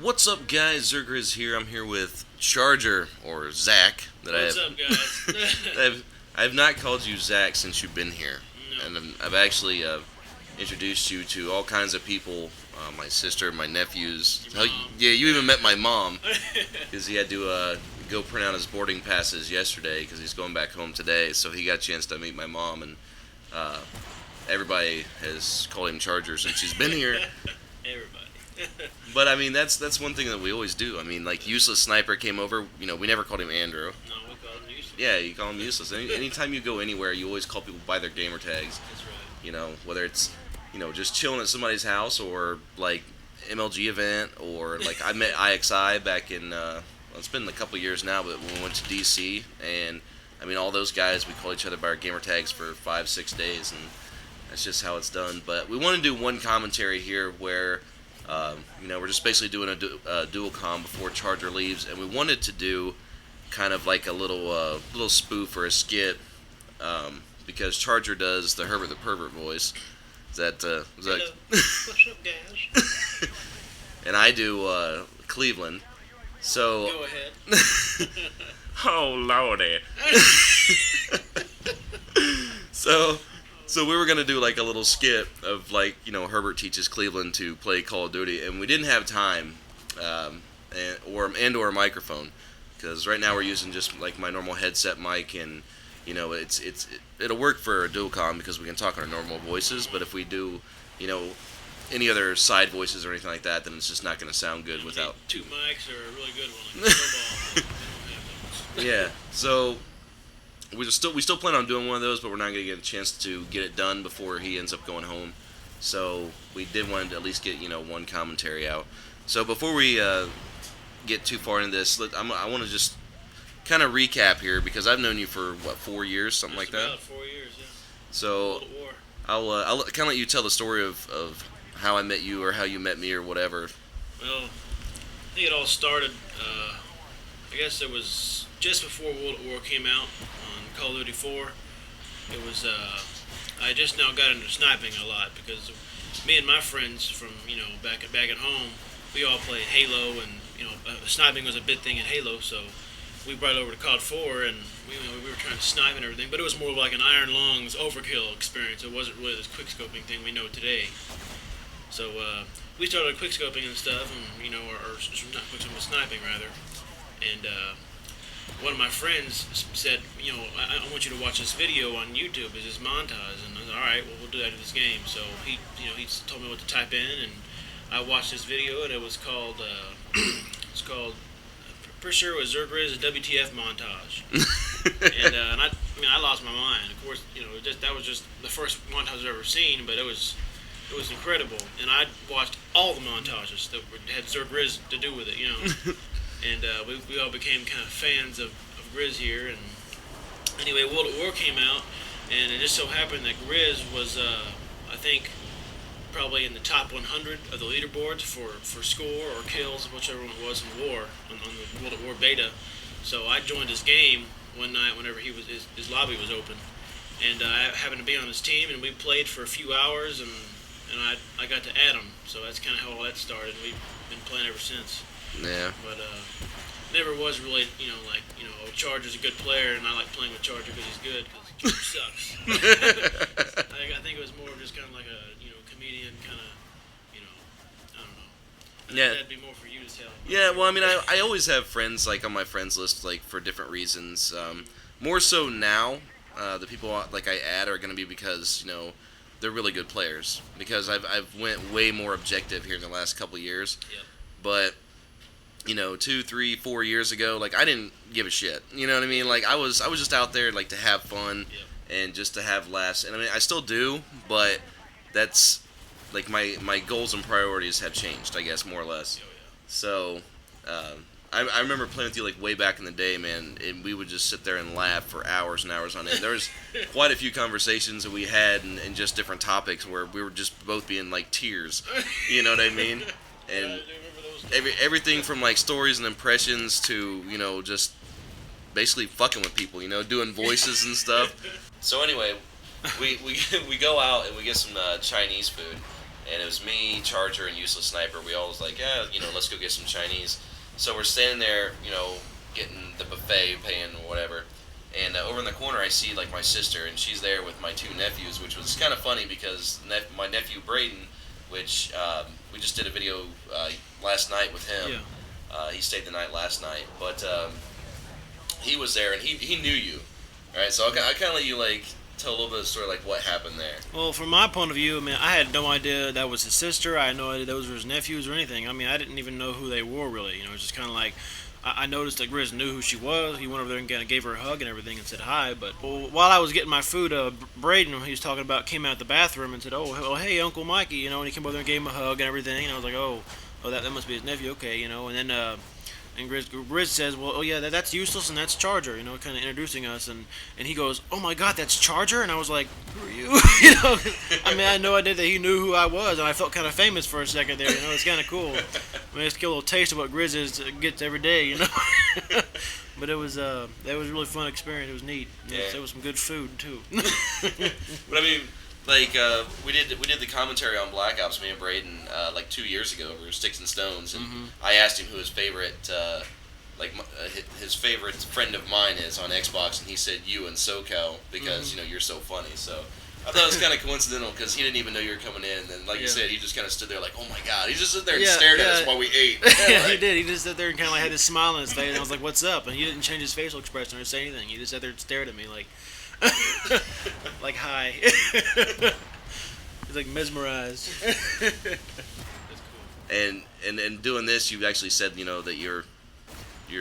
What's up, guys? zzirGrizz here. I'm here with Charger, or Zach. What's up, guys? I've not called you Zach since you've been here. No. And I've actually introduced you to all kinds of people, my sister, my nephews. Your mom. Yeah, you even met my mom, because he had to go print out his boarding passes yesterday, because he's going back home today, so he got a chance to meet my mom, and everybody has called him Charger since he's been here. Everybody. But I mean, that's one thing that we always do. I mean, like Useless Sniper came over. We never called him Andrew. No, we call him useless. Yeah, you call him Useless. Anytime you go anywhere, you always call people by their gamer tags. That's right. Whether it's just chilling at somebody's house, or like MLG event, or like I met XxCH back in well, it's been a couple years now, but when we went to DC, and I mean, all those guys, we call each other by our gamer tags for 5-6 days, and that's just how it's done. But we want to do one commentary here where we're just basically doing a dual com before Charger leaves, and we wanted to do kind of like a little spoof or a skit, because Charger does the Herbert the Pervert voice. Is that Hello. What's up, guys? and I do Cleveland. So Go ahead. oh lordy. So we were gonna do like a little skit of like Herbert teaches Cleveland to play Call of Duty, and we didn't have time, or a microphone, because right now we're using just like my normal headset mic, and it'll work for a dual com because we can talk in our normal voices. But if we do any other side voices or anything like that, then it's just not gonna sound good without two mics or a really good one. Like snowball. We don't have those. yeah. So we still plan on doing one of those, but we're not going to get a chance to get it done before he ends up going home. So we did want to at least get one commentary out. So before we get too far into this, I want to just kind of recap here, because I've known you for 4 years, something like that. About 4 years, yeah. So World War. I'll kind of let you tell the story of how I met you, or how you met me, or whatever. Well, I think it all started. I guess it was just before World War came out on Call of Duty 4. It was I just now got into sniping a lot, because me and my friends from back at home, we all played Halo, and sniping was a big thing in Halo, so we brought it over to COD 4, and we were trying to snipe and everything, but it was more like an Iron Lungs overkill experience. It wasn't really this quickscoping thing we know today. So we started quickscoping and stuff, and or not quickscoping, but sniping rather. And one of my friends said, I want you to watch this video on YouTube. It's this montage. And I was like, all right, well, we'll do that in this game. So he told me what to type in, and I watched this video, and it was called, pretty sure it was zzirGrizz, a WTF montage. and I lost my mind. Of course, that was just the first montage I've ever seen, but it was incredible. And I watched all the montages that had zzirGrizz to do with it, And we all became kind of fans of Grizz here. And anyway, World at War came out, and it just so happened that Grizz was, I think, probably in the top 100 of the leaderboards for score or kills, whichever one it was in war, on the World at War beta. So I joined his game one night whenever his lobby was open, and I happened to be on his team, and we played for a few hours, and I got to add him. So that's kind of how all that started. We've been playing ever since. Yeah. But never was really, Charger's a good player, and I like playing with Charger because he's good, because Charger sucks. I think it was more just kind of like a, comedian kind of, I don't know. That'd be more for you to tell. Yeah, well, I mean, I always have friends, like, on my friends list, like, for different reasons. More so now, the people, like, I add are going to be because, they're really good players. Because I've went way more objective here in the last couple of years. Yep. But 2, 3, 4 years ago, like, I didn't give a shit. You know what I mean? Like, I was just out there, like, to have fun, and just to have laughs. And I mean, I still do, but that's like my goals and priorities have changed, I guess, more or less. Oh, yeah. So I remember playing with you like way back in the day, man, and we would just sit there and laugh for hours and hours on end. There was quite a few conversations that we had, and just different topics where we were just both being like tears. You know what I mean? And everything from like stories and impressions to just basically fucking with people, doing voices and stuff. So anyway, we go out and we get some Chinese food, and it was me, Charger, and Useless Sniper. We all was like, yeah, let's go get some Chinese. So we're standing there, getting the buffet, paying whatever. And over in the corner, I see like my sister, and she's there with my two nephews, which was kind of funny because my nephew Braden, which we just did a video last night with him. Yeah. He stayed the night last night, but he was there, and he knew you. All right, so I kind of let you like tell a little bit of the story, like what happened there. Well, from my point of view, I mean, I had no idea that was his sister. I had no idea those were his nephews or anything. I mean, I didn't even know who they were really. It was just kind of like I noticed that Grizz knew who she was. He went over there and kind of gave her a hug and everything and said hi. But while I was getting my food, Braden, he was talking about, came out the bathroom and said, "Oh, well, hey, Uncle Mikey," and he came over there and gave him a hug and everything. And I was like, "Oh, that must be his nephew, okay," And then and Grizz says, "Well, oh yeah, that's Useless and that's Charger," kind of introducing us, and he goes, "Oh my God, that's Charger," and I was like, "Who are you?" I mean, I had no idea that he knew who I was, and I felt kind of famous for a second there. It's kind of cool. I mean, it's get a little taste of what Grizz gets every day, But it was a really fun experience. It was neat. There was some good food too. But I mean, like we did the commentary on Black Ops, me and Braden, like 2 years ago over Sticks and Stones, and I asked him who his favorite his favorite friend of mine is on Xbox, and he said you and SoCal because you're so funny. So I thought it was kind of coincidental because he didn't even know you were coming in, and like you said, he just kind of stood there like, oh my God, he just stood there and stared at us while we ate. Yeah, he did. He just sat there and kind of like had this smile on his face, and I was like, "What's up?" And he didn't change his facial expression or say anything. He just sat there and stared at me like. Like hi. He's like mesmerized. That's cool. And doing this, you've actually said that you're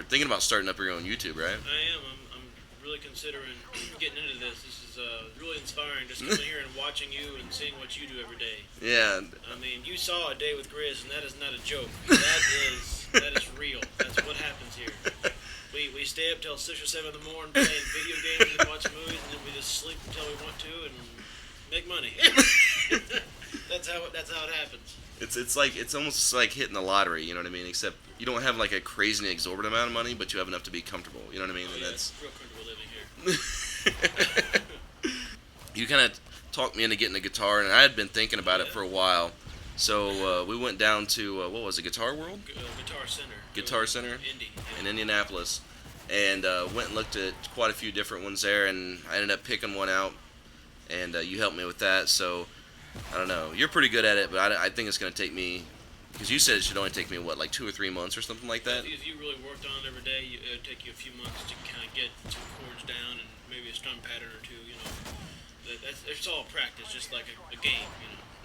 thinking about starting up your own YouTube, right? I am. I'm really considering getting into this. This is really inspiring. Just coming here and watching you and seeing what you do every day. Yeah. I mean, you saw a day with Grizz, and that is not a joke. That is real. That's what happens here. We stay up till 6 or 7 in the morning playing video games and watching movies, and then we just sleep until we want to and make money. That's how it happens. It's almost like hitting the lottery, you know what I mean? Except you don't have like a crazy and exorbitant amount of money, but you have enough to be comfortable. You know what I mean? Oh, and yeah, that's real comfortable living here. You kind of talked me into getting a guitar, and I had been thinking about it for a while. So we went down to what was it, Guitar World? Guitar Center. Indy. In Indianapolis, and went and looked at quite a few different ones there, and I ended up picking one out, and you helped me with that. So I don't know, you're pretty good at it, but I think it's going to take me, because you said it should only take me like 2 or 3 months or something like that. If you really worked on it every day, it would take you a few months to kind of get some chords down and maybe a strum pattern or two. It's all practice, just like a game.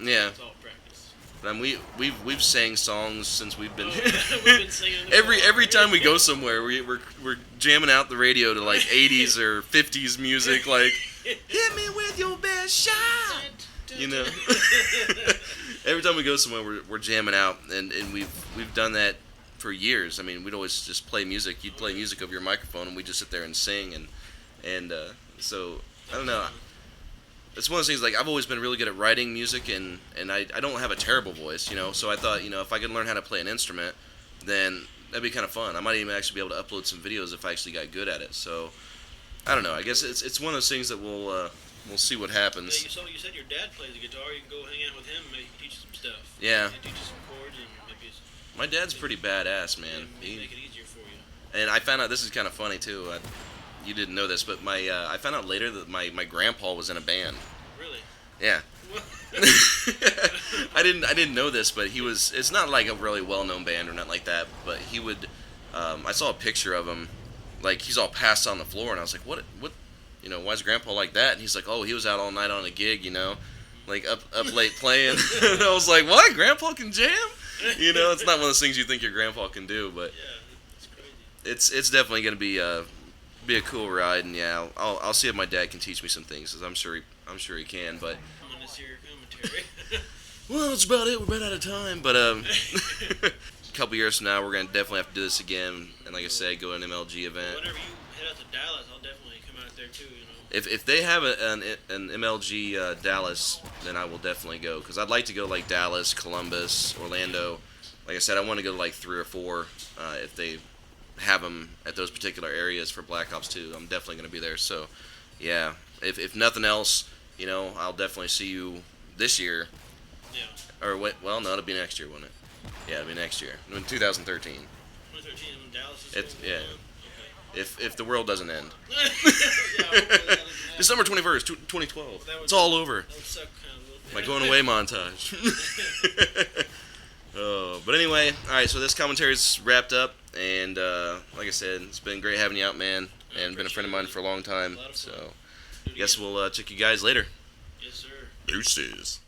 Yeah. It's all practice. And we've sang songs since we've been we've been singing every time we go somewhere we're jamming out the radio to like 80s or 50s music, like hit me with your best shot. Every time we go somewhere we're jamming out, and we've done that for years. I mean, we'd always just play music. You'd play music over your microphone, and we'd just sit there and sing, and so I don't know. It's one of those things, like, I've always been really good at writing music, and I don't have a terrible voice, so I thought, if I could learn how to play an instrument, then that'd be kind of fun. I might even actually be able to upload some videos if I actually got good at it. So I don't know. I guess it's one of those things that we'll see what happens. Yeah, you said your dad plays the guitar. You can go hang out with him and maybe teach you some stuff. Yeah. Teach you some chords and maybe. My dad's pretty badass, man. Make it easier for you. And I found out, this is kind of funny too. You didn't know this, but I found out later that my grandpa was in a band. Really? Yeah. I didn't know this, but he was. It's not like a really well-known band or nothing like that. But he would. I saw a picture of him, like he's all passed on the floor, and I was like, what? Why is Grandpa like that? And he's like, oh, he was out all night on a gig, like up late playing. And I was like, what? Grandpa can jam? It's not one of those things you think your grandpa can do, but yeah, it's crazy. It's definitely gonna be a cool ride, and yeah, I'll see if my dad can teach me some things, because I'm sure he can, but. On this here commentary. Well, that's about it. We're about out of time, but a couple years from now, we're gonna definitely have to do this again, and like I said, go to an MLG event. Whenever you head out to Dallas, I'll definitely come out there too. If they have an MLG Dallas, then I will definitely go, because I'd like to go like Dallas, Columbus, Orlando. Like I said, I want to go to like 3 or 4 if they have them at those particular areas for Black Ops 2. I'm definitely going to be there. So, yeah, if nothing else, I'll definitely see you this year. Yeah. or wait, well, no, it'll be next year, won't it? Yeah, it'll be next year. In 2013. 2013 when Dallas is It's going yeah. on? If the world doesn't end. Okay. Yeah, hopefully that doesn't happen. December 21st, 2012. That would- It's all over. That would suck kind of. My going away montage. Oh, but anyway, all right. So this commentary's wrapped up, and like I said, it's been great having you out, man, and been a friend of mine for a long time. A lot of fun. So, Do it I guess again. we'll check you guys later. Yes, sir. Deuces.